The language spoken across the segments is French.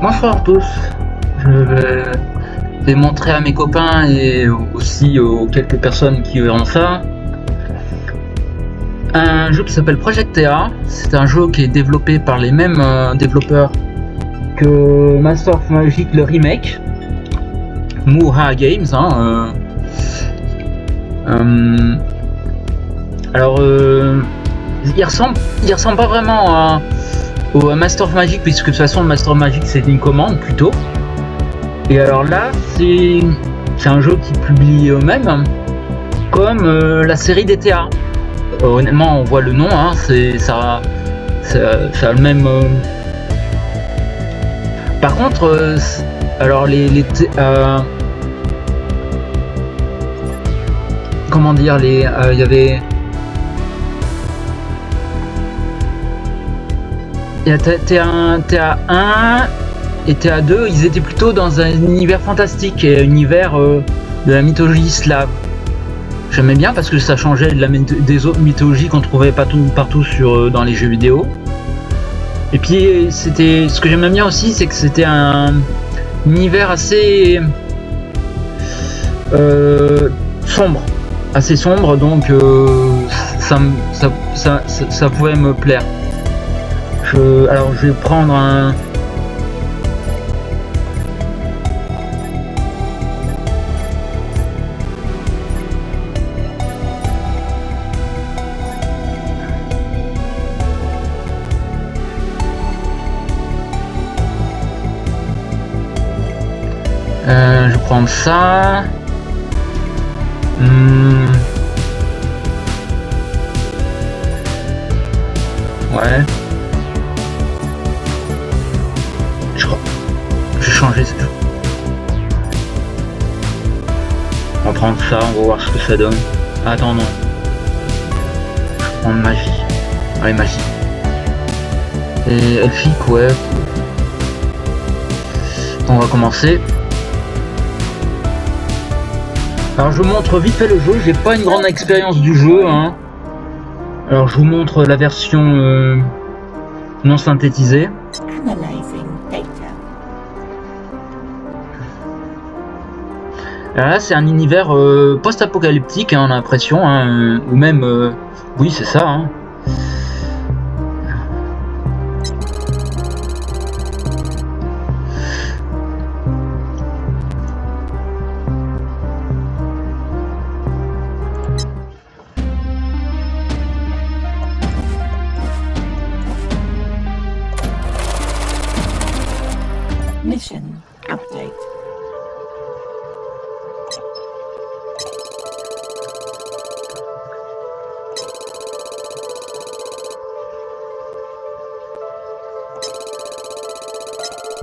Bonsoir à tous, je vais montrer à mes copains et aussi aux quelques personnes qui verront ça un jeu qui s'appelle Project-A. C'est un jeu qui est développé par les mêmes développeurs que Master of Magic, le remake, Muha Games. Alors il ressemble pas vraiment au Master of Magic, puisque de toute façon le Master of Magic c'est une commande plutôt. Et alors là c'est un jeu qui publie eux-mêmes comme la série DTA. Honnêtement on voit le nom, ça a le même. Par contre alors comment dire, il y avait TA1 et TA2, ils étaient plutôt dans un univers fantastique et un univers de la mythologie slave. J'aimais bien parce que ça changeait des autres mythologies qu'on trouvait partout dans les jeux vidéo. Et puis ce que j'aimais bien aussi, c'est que c'était un univers assez sombre, donc ça pouvait me plaire. Alors je vais prendre un... je vais prendre ça. Ouais. Je vais changer ça. On va prendre ça, on va voir ce que ça donne. Attends, non. Je vais prendre magie. Allez, magie. Et elfique, ouais. On va commencer. Alors je vous montre vite fait le jeu, j'ai pas une grande expérience du jeu. Alors je vous montre la version non synthétisée. Alors là c'est un univers post-apocalyptique, on a l'impression, ou même... oui c'est ça. Mission update.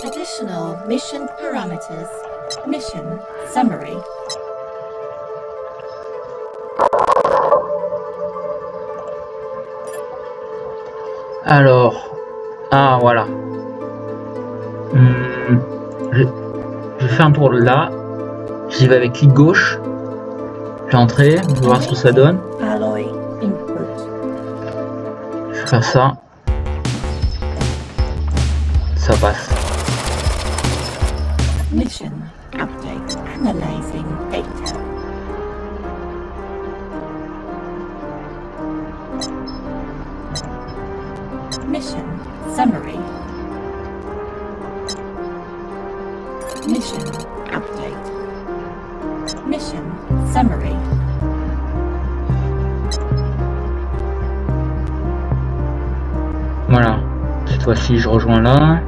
Additional mission parameters. Mission summary. Alors, voilà. Je fais un tour là, j'y vais avec clic gauche, je vais entrer, je vais voir ce que ça donne. Je vais faire ça, ça passe. Mission update. Analyzing data. Mission summary. Mission update. Mission summary. Voilà, cette fois-ci je rejoins là.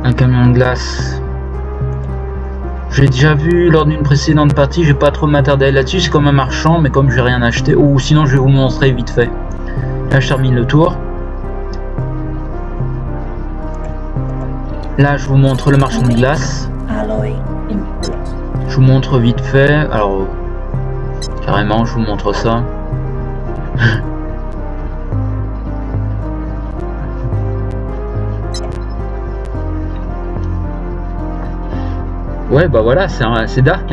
Un camion de glace. J'ai déjà vu lors d'une précédente partie, je vais pas trop m'attarder là-dessus, c'est comme un marchand, mais comme j'ai rien acheté, ou sinon je vais vous montrer vite fait. Là je termine le tour. Là je vous montre le marchand de glace. Je vous montre vite fait, alors carrément je vous montre ça. Ouais bah voilà, c'est dark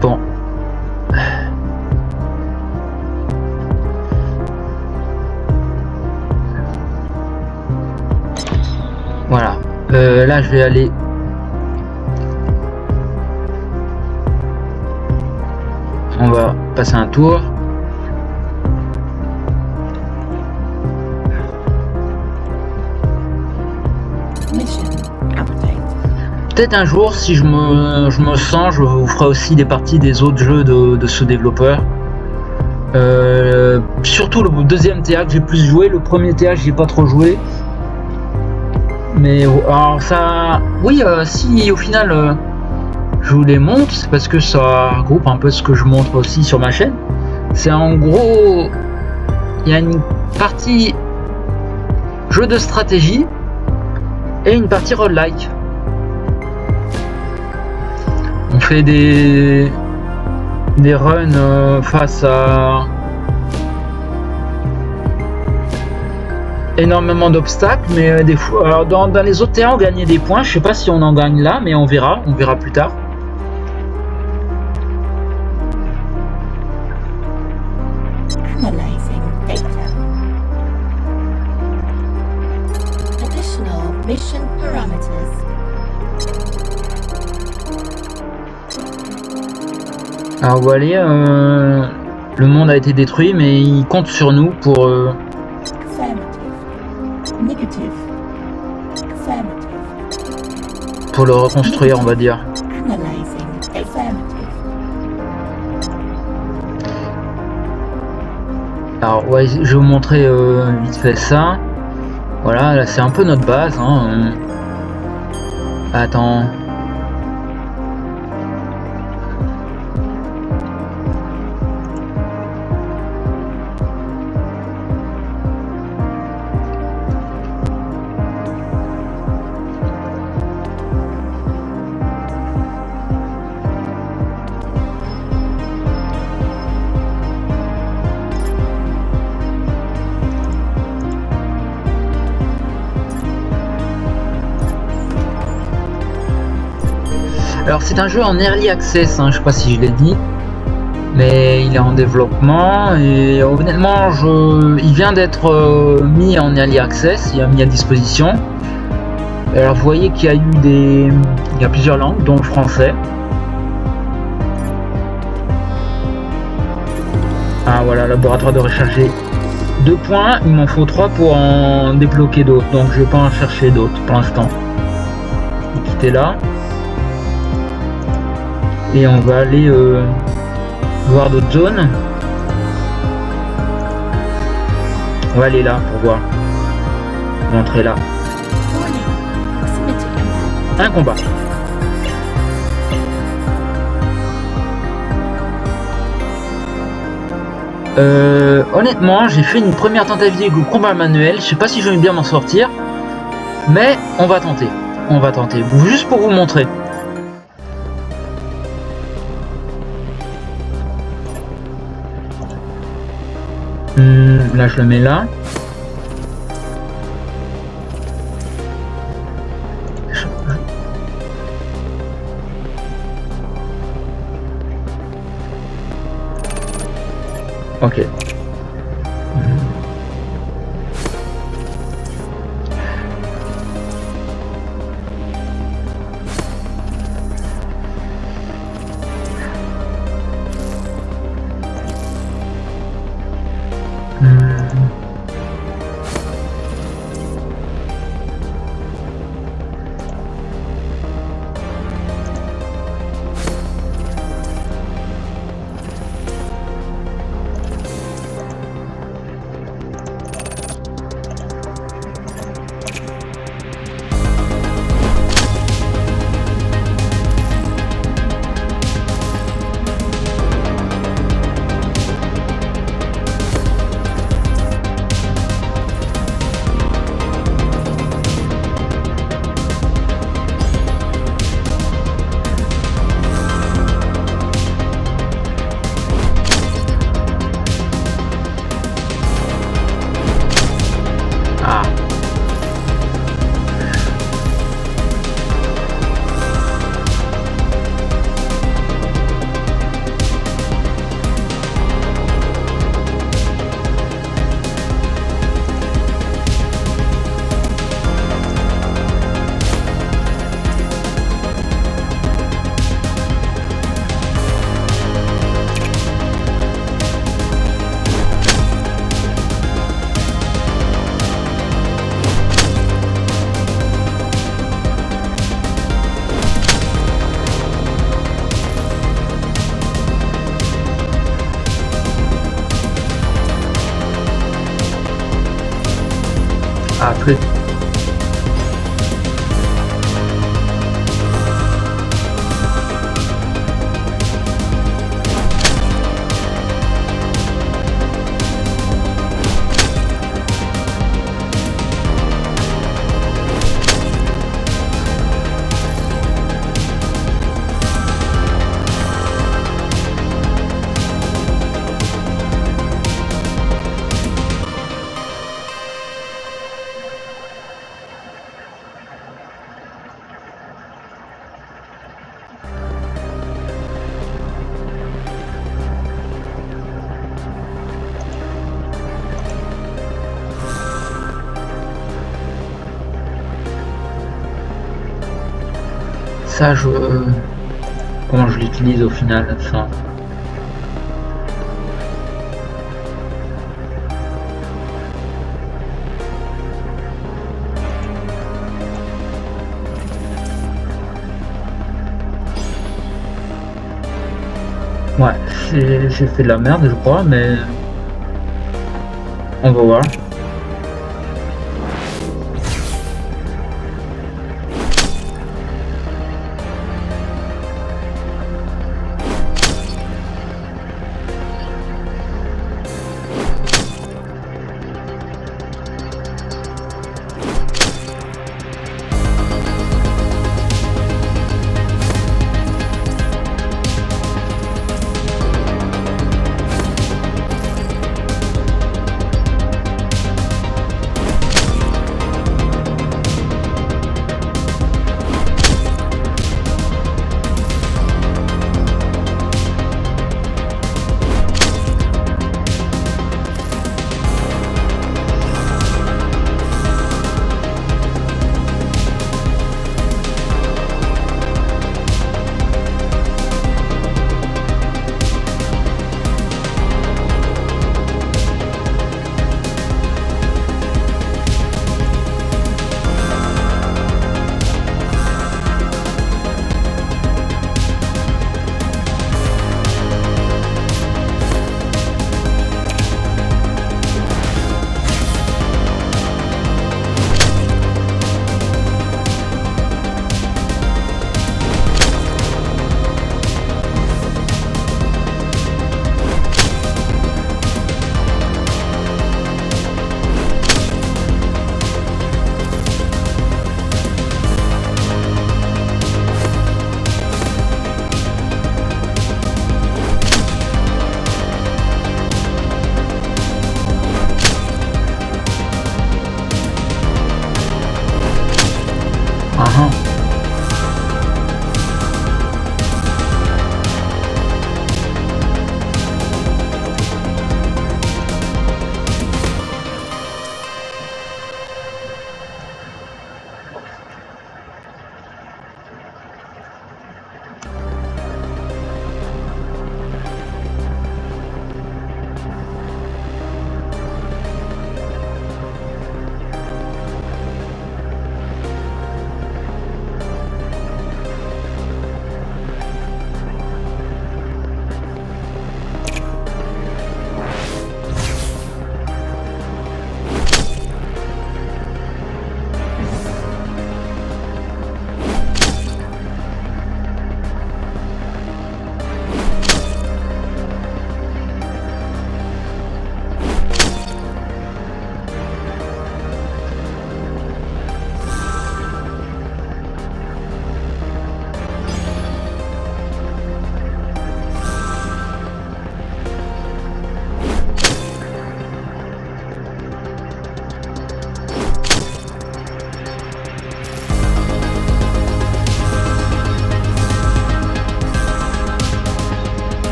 Bon. Là, je vais aller... On va passer un tour. Mission update. Peut-être un jour, si je me sens, je vous ferai aussi des parties des autres jeux de ce développeur. Surtout le deuxième TA que j'ai plus joué. Le premier TA, j'ai pas trop joué. Mais alors ça... Oui, si au final... je vous les montre, c'est parce que ça regroupe un peu ce que je montre aussi sur ma chaîne. C'est en gros, il y a une partie jeu de stratégie et une partie roguelike. On fait des runs face à énormément d'obstacles, mais des fois, alors dans les autres terrains on gagnait des points. Je sais pas si on en gagne là, mais on verra plus tard. Analyzing data. Additional mission parameters. Alors vous voyez, le monde a été détruit, mais il compte sur nous pour Affirmative. Negative. Affirmative. le reconstruire, on va dire. Analyzing affirmative. Alors ouais, je vais vous montrer vite fait ça. Voilà, là c'est un peu notre base. Hein. Attends. Alors c'est un jeu en early access, hein, je sais pas si je l'ai dit, mais il est en développement et honnêtement il vient d'être mis en early access, il est mis à disposition. Alors vous voyez qu'il y a eu il y a plusieurs langues, dont le français. Ah voilà, laboratoire de recherche, 2 points, il m'en faut 3 pour en débloquer d'autres, donc je vais pas en chercher d'autres pour l'instant. Je vais quitter là. Et on va aller voir d'autres zones. On va aller là pour voir. Montrer là. Warning. Proximity impact. Un combat. Honnêtement, j'ai fait une première tentative de combat manuel. Je sais pas si je vais bien m'en sortir. Mais on va tenter. On va tenter. Juste pour vous montrer. Là je le mets là. Ok. gonfler. Ça, comment je l'utilise au final, enfin. Ouais, j'ai fait de la merde, je crois, mais on va voir.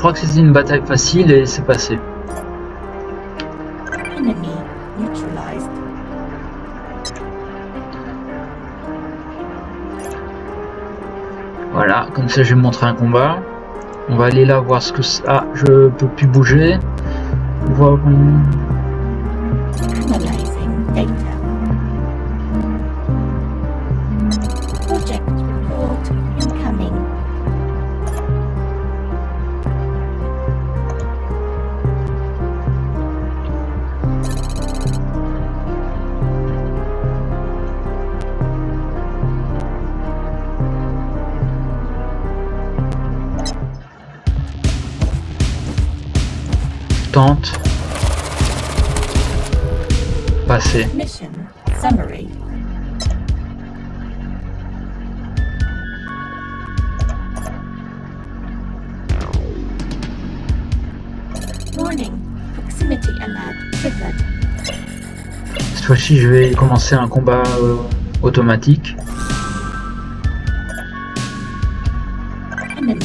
crois que c'était une bataille facile et c'est passé. Enemy neutralized. Voilà, comme ça je vais montrer un combat. On va aller là voir ce que c'est. Ah, je peux plus bouger. Voir... Analyzing data. Project report incoming. Tente. Passé. Mission summary. Warning. Proximity alert triggered. Cette fois-ci, je vais commencer un combat automatique. Enemy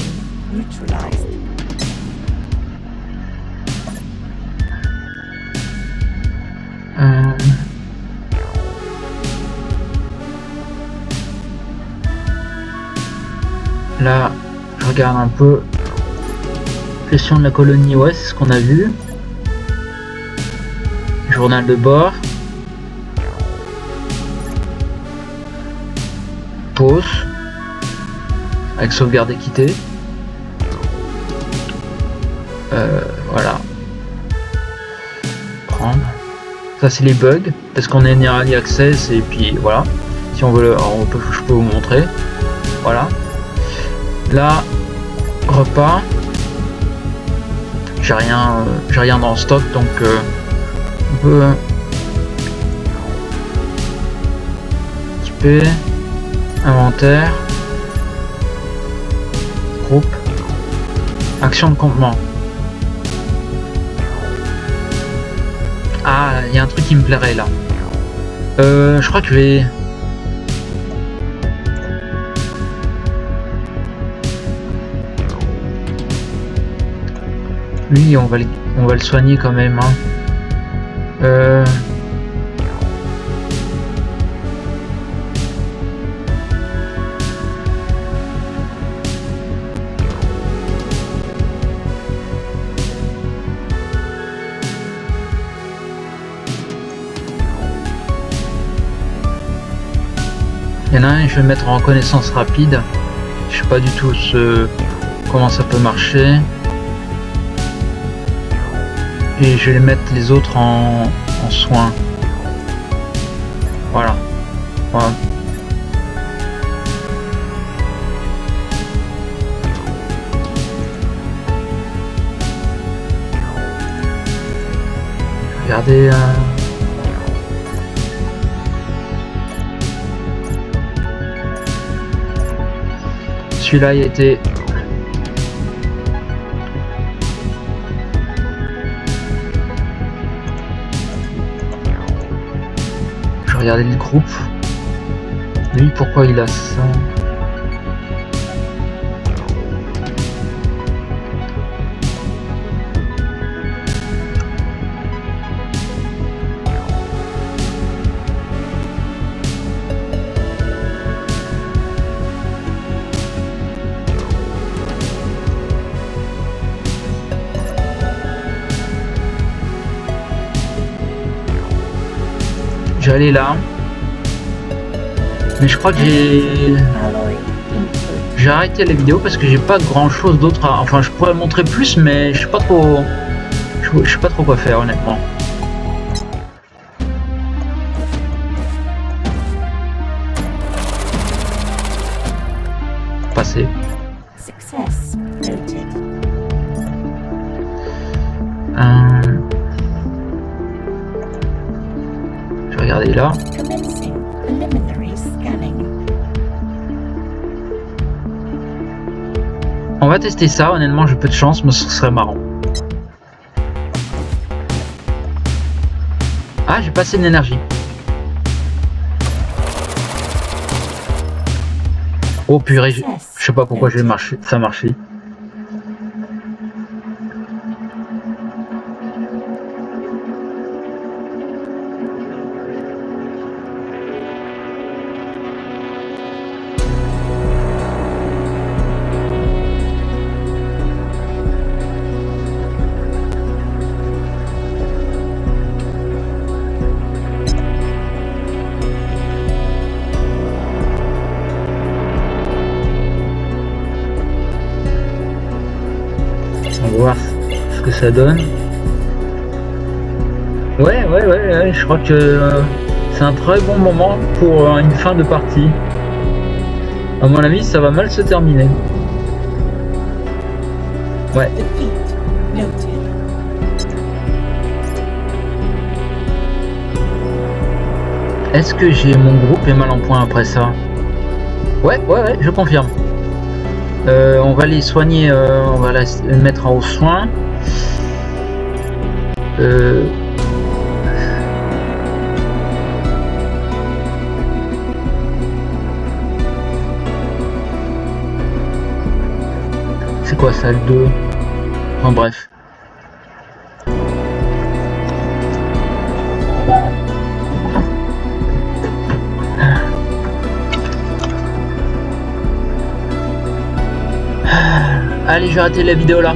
neutralized. Là, je regarde un peu. Gestion de la colonie ouest, ce qu'on a vu. Journal de bord. Pause. Avec sauvegarde équité. Voilà. Prendre. Ça c'est les bugs, parce qu'on est en early access et puis voilà. Si on veut, je peux vous montrer. Voilà. Là, repas. J'ai rien dans le stock, donc on peut typer inventaire, groupe, action de campement. Ah, il y a un truc qui me plairait là. Je crois que je vais... Lui, on va le soigner quand même. Hein. Il y en a un, je vais mettre en connaissance rapide. Je sais pas du tout comment ça peut marcher. Et je vais mettre les autres en soins. Voilà. Voilà. Regardez. Celui-là, il était... Regardez le groupe. Lui, pourquoi il a ça? J'allais là, mais je crois que j'ai arrêté la vidéo parce que j'ai pas grand chose d'autre à... Enfin, je pourrais montrer plus, mais je sais pas trop, je sais pas trop quoi faire honnêtement. Passer. Success noted. Je vais regarder là. Commencing preliminary scanning. On va tester ça, honnêtement j'ai peu de chance, mais ce serait marrant. Ah, j'ai pas assez d'énergie. Oh purée, je sais pas pourquoi ça a marché. que ça donne. Ouais, je crois que c'est un très bon moment pour une fin de partie. À mon avis, ça va mal se terminer. Ouais. Defeat noted. Est-ce que j'ai mon groupe est mal en point après ça? Ouais, je confirme. On va les soigner, on va les mettre aux soins. C'est quoi ça, le 2? Enfin bref. Allez, je vais arrêter la vidéo là.